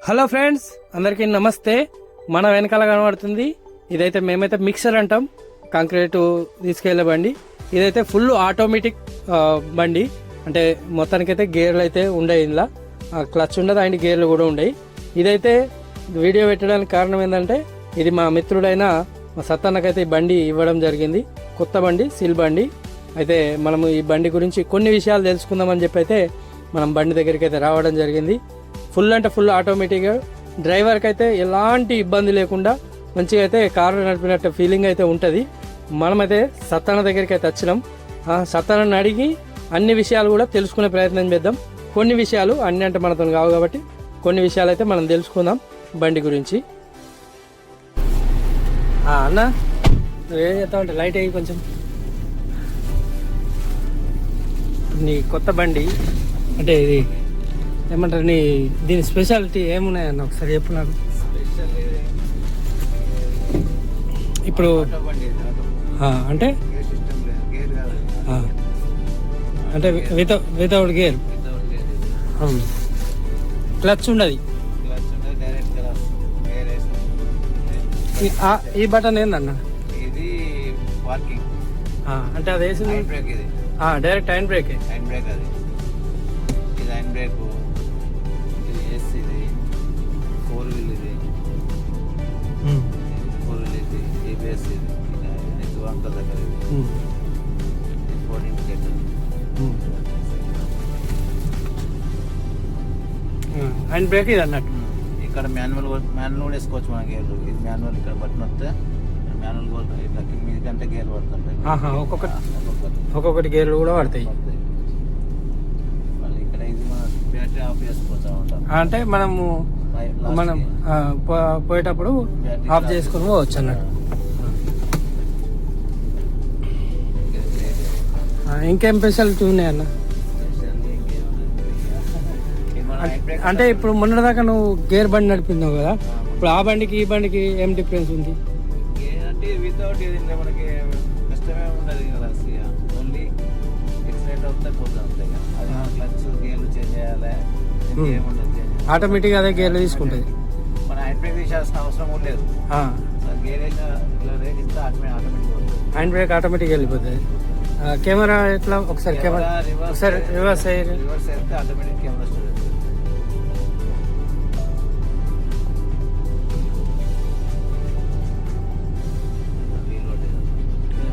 Hello friends, అందరికీ నమస్తే. మన వెనకాల కనబడుతుంది ఇదైతే మేమైతే మిక్సర్ అంటాం, కాంక్రీట్ తీసుకెళ్లే బండి. ఇదైతే ఫుల్ ఆటోమేటిక్ బండి. అంటే మొత్తానికైతే గేర్లు అయితే ఉండే, ఇందులో క్లచ్ ఉండదు అండ్ గేర్లు కూడా ఉండవు. ఇదైతే వీడియో పెట్టడానికి కారణం ఏంటంటే ఇది మా మిత్రుడైన మా సత్తన్నకైతే ఈ బండి ఇవ్వడం జరిగింది. కొత్త బండి, సిల్ బండి. అయితే మనము ఈ బండి గురించి కొన్ని విషయాలు తెలుసుకుందామని చెప్పి అయితే మనం బండి దగ్గరికి అయితే రావడం జరిగింది. ఫుల్ అంటే ఫుల్ ఆటోమేటిక్గా, డ్రైవర్కి అయితే ఎలాంటి ఇబ్బంది లేకుండా మంచిగా అయితే కారు నడిపినట్టు ఫీలింగ్ అయితే ఉంటుంది. మనమైతే సత్తన్న దగ్గరికి అయితే వచ్చినాం. సత్తన్నని అడిగి అన్ని విషయాలు కూడా తెలుసుకునే ప్రయత్నం చేద్దాం. కొన్ని విషయాలు అన్ని అంటే మనతో కావు కాబట్టి కొన్ని విషయాలు అయితే మనం తెలుసుకుందాం బండి గురించి. అన్న ఏం చేస్తామంటే లైట్ అయ్యి కొంచెం నీ కొత్త బండి అంటే ఇది ఏమంటారు, నీ దీని స్పెషాలిటీ ఏమున్నాయన్న ఒకసారి చెప్పు నాకు. ఇప్పుడు అంటే అంటే వితౌట్ గేర్, క్లచ్ ఉండదు. ఈ బటన్ ఏందన్న? ఇది పార్కింగ్ అంటే అది వేసింది direct hand brake. Hand brake అది, ఇది హ్యాండ్ బ్రేక్, ఇది ఎస్, ఇది 4 వీల్, ఇది 4 వీల్, ఇది ఏబిఎస్, ఇది వంకల దగ్గర, ఇది 4 ఇండికేటర్. హ్యాండ్ బ్రేక్ ఇది అన్నట్టు. ఇక్కడ మాన్యువల్ కూడా వేసుకోవచ్చు మన గేర్లు. ఇది మాన్యువల్, ఇక్కడ బటన్ వస్తే మాన్యువల్ కూడా ఇట్లా మీది కంటే గేర్ పడుతుంటాయి. ఒక్కొక్కటి గేర్లు కూడా పడతాయి. మళ్ళీ ఇక్కడ ఇది మన బ్యాటరీ ఆఫ్ చేసుకోవచ్చు అన్నమాట. అంటే మనం పోయేటప్పుడు ఆఫ్ చేసుకుని పోవచ్చు అన్నట్టు. ఇంకేం స్పెషాలిటీ ఉన్నాయన్న? అంటే ఇప్పుడు మొన్నటిదాకా నువ్వు గేర్ బండి నడిపినావు కదా, ఇప్పుడు ఆ బండికి ఈ బండికి ఏం డిఫరెన్స్ ఉంది? అంటే వితౌట్ ఇది మనకి కష్టమే ఉండదు కదా, ఓన్లీ ఎక్సలెంట్ అవుతే పోతుంది అంతే. అది క్లచ్ గేర్లు చేంజ్ చేయాలి, ఏముండదు. ఆటోమేటిక్గా అదే గేర్లు తీసుకుంటుంది. మన హ్యాండ్ బ్రేక్ తీసేయాల్సిన అవసరం కూడా లేదు. గేర్ వేసిన ఇట్లా రేట్ ఇస్తే ఆటోమేటిక్ పోతుంది. హ్యాండ్ బ్రేక్ ఆటోమేటిక్ వెళ్ళిపోతుంది. కెమెరా ఎట్లా? ఒకసారి కెమెరా ఒకసారి రివర్స్ అయితే ఆటోమేటిక్ కెమెరా స్టోరేజ్.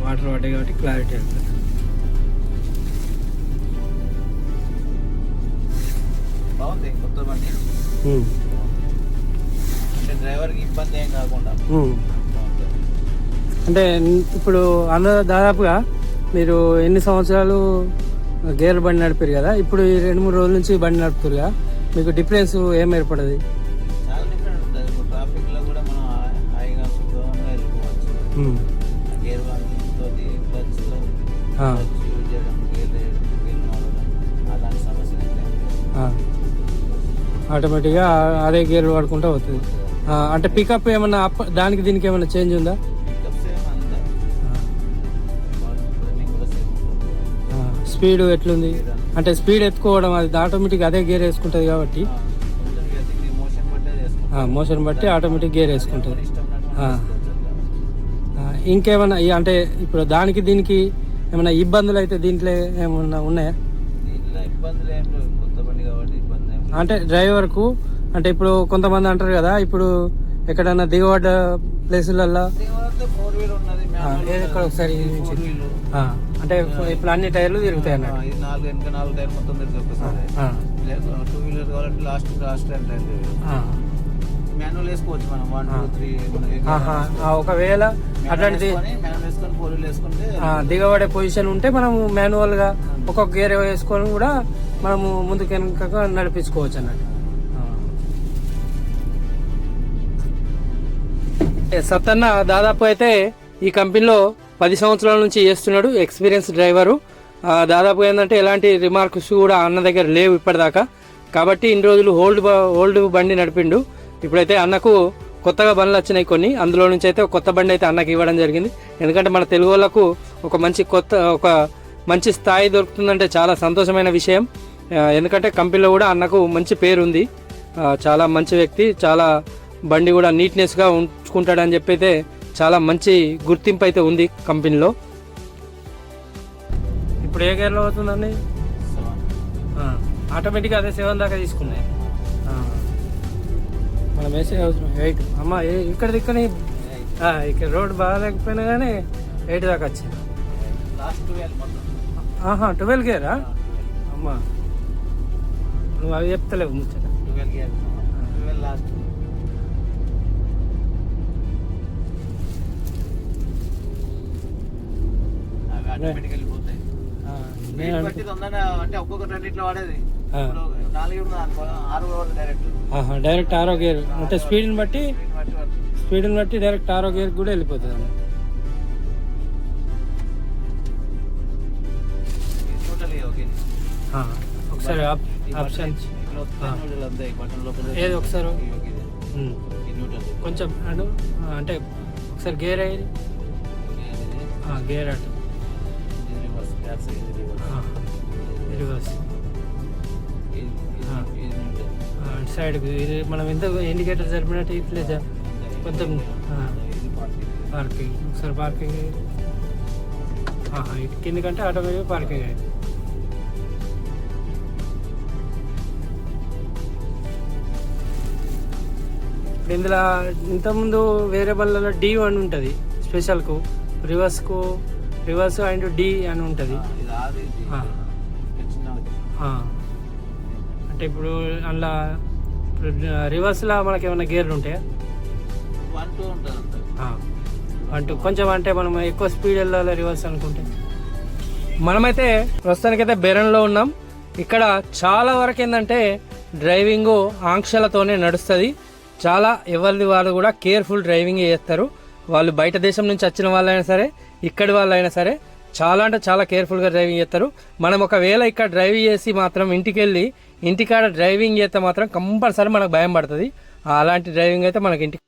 వాటర్ పడ్డాయి కాబట్టి క్లారిటీ వెళ్తుంది. బాగుంది కొత్త బండి. అంటే డ్రైవర్కి ఇబ్బంది ఏం కాకుండా. అంటే ఇప్పుడు దాదాపుగా మీరు ఎన్ని సంవత్సరాలు గేర్ బండి నడిపారు కదా, ఇప్పుడు ఈ 2-3 రోజుల నుంచి బండి నడుపుతారు కదా, మీకు డిఫరెన్స్ ఏం ఏర్పడదు? చాలా డిఫరెంట్ ఉంటుంది. ఇప్పుడు ట్రాఫిక్ లో కూడా మనం హాయిగా సుఖంగా వెళ్ళిపోవచ్చు. గేర్ తోటి క్లచ్ యూజ్ చేయడం, గేర్ మారడం అలాంటి సమస్యలు ఆటోమేటిక్గా అదే గేర్ వాడుకుంటూ అవుతుంది. అంటే పికప్ ఏమన్నా దానికి దీనికి ఏమన్నా చేంజ్ ఉందా? స్పీడ్ ఎట్లుంది? అంటే స్పీడ్ ఎత్తుకోవడం అది ఆటోమేటిక్ అదే గేర్ వేసుకుంటుంది కాబట్టి మోషన్ బట్టి ఆటోమేటిక్ గేర్ వేసుకుంటుంది. ఇంకేమన్నా అంటే ఇప్పుడు దానికి దీనికి ఏమైనా ఇబ్బందులు అయితే దీంట్లో ఏమన్నా ఉన్నాయా? అంటే డ్రైవర్కు అంటే ఇప్పుడు కొంతమంది అంటారు కదా, ఇప్పుడు ఎక్కడన్నా దిగబడ్డ ప్లేసులలో ఒకసారి అంటే ఇప్పుడు అన్ని టైర్లు తిరుగుతాయి అన్నట్టు. 4 టైర్ మొత్తం తిరుగుతాయి ఒకసారి. 2 వీలర్ కావాలంటే లాస్ట్ టైం టైర్ మాన్యువల్ వేసుకోవచ్చు మనం. 1, 2, 3 ఒకవేళ అట్లాంటిది మాన్యువల్ వేసుకొని 4 వీలర్ వేసుకుంటే దిగబడే పొజిషన్ ఉంటే మనము మాన్యువల్ గా ఒక్కొక్క గేర్ వేసుకొని కూడా మనము ముందుకు వెనక నడిపించుకోవచ్చు అన్నట్టు. సత్తన్న దాదాపు అయితే ఈ కంపెనీలో 10 సంవత్సరాల నుంచి చేస్తున్నాడు, ఎక్స్పీరియన్స్ డ్రైవరు. దాదాపు ఏంటంటే ఎలాంటి రిమార్క్స్ కూడా అన్న దగ్గర లేవు ఇప్పటిదాకా. కాబట్టి ఇన్ని రోజులు ఓల్డ్ బండి నడిపిండు. ఇప్పుడైతే అన్నకు కొత్తగా బండ్లు వచ్చినాయి కొన్ని, అందులో నుంచి అయితే కొత్త బండి అయితే అన్నకి ఇవ్వడం జరిగింది. ఎందుకంటే మన తెలుగు వాళ్ళకు ఒక మంచి స్థాయి దొరుకుతుందంటే చాలా సంతోషమైన విషయం. ఎందుకంటే కంపెనీలో కూడా అన్నకు మంచి పేరు ఉంది. చాలా మంచి వ్యక్తి, చాలా బండి కూడా నీట్నెస్గా ఉంచుకుంటాడని చెప్పి అయితే చాలా మంచి గుర్తింపు అయితే ఉంది కంపెనీలో. ఇప్పుడు ఏ గేర్లో అవుతుందండి? ఆటోమేటిక్గా అదే 7 దాకా తీసుకున్నాయి. మనం వేసే అవసరం 8 అమ్మ ఇక్కడ ఇక్కడ రోడ్ బాగాలేకపోయినా కానీ 8 దాకా వచ్చింది. 12 గేరా అమ్మా, నువ్వు అవి చెప్తలేవు ముచ్చట. 12 గేర్ లాస్ట్. ఆటోమేటికల్లీ పోతాయి. అంటే ఒక్కొక్క రెండిట్లో వాడేది 4 6 డైరెక్ట్ 6వ గేర్ అంటే స్పీడ్ని బట్టి డైరెక్ట్ 6వ గేర్ కూడా వెళ్ళిపోతుంది. ఒకసారి ఆప్షన్స్ ఏది ఒకసారి కొంచెం అంటే ఒకసారి గేర్ అయ్యి గేర్ అటు రివర్స్ సైడ్ ఇది మనం ఎంత ఇండికేటర్ జరిపినట్టు ఇట్లే కొంచెం పార్కింగ్ ఒకసారి పార్కింగ్ ఇటు కిందకంటే ఆటోమేటిక్ పార్కింగ్ అయ్యింది. ఇప్పుడు ఇందులో ఇంతకుముందు వేరే బళ్ళలో D1 ఉంటుంది స్పెషల్కు, రివర్స్ అండ్ D అని ఉంటుంది. అంటే ఇప్పుడు అందులో రివర్స్లో మనకి ఏమైనా గేర్లు ఉంటాయా? 1 2 కొంచెం అంటే మనం ఎక్కువ స్పీడ్ వెళ్ళాలి రివర్స్ అనుకుంటే. మనమైతే ప్రస్తుతానికైతే బెరన్లో ఉన్నాం. ఇక్కడ చాలా వరకు ఏంటంటే డ్రైవింగ్ ఆంక్షలతోనే నడుస్తుంది. చాలా ఎవరిది వాళ్ళు కూడా కేర్ఫుల్ డ్రైవింగ్ చేస్తారు. వాళ్ళు బయట దేశం నుంచి వచ్చిన వాళ్ళైనా సరే, ఇక్కడి వాళ్ళైనా సరే చాలా అంటే చాలా కేర్ఫుల్గా డ్రైవింగ్ చేస్తారు. మనం ఒకవేళ ఇక్కడ డ్రైవింగ్ చేసి మాత్రం ఇంటికాడ డ్రైవింగ్ చేస్తే మాత్రం కంపల్సరీ మనకు భయం పడుతుంది. అలాంటి డ్రైవింగ్ అయితే మనకి ఇంటికి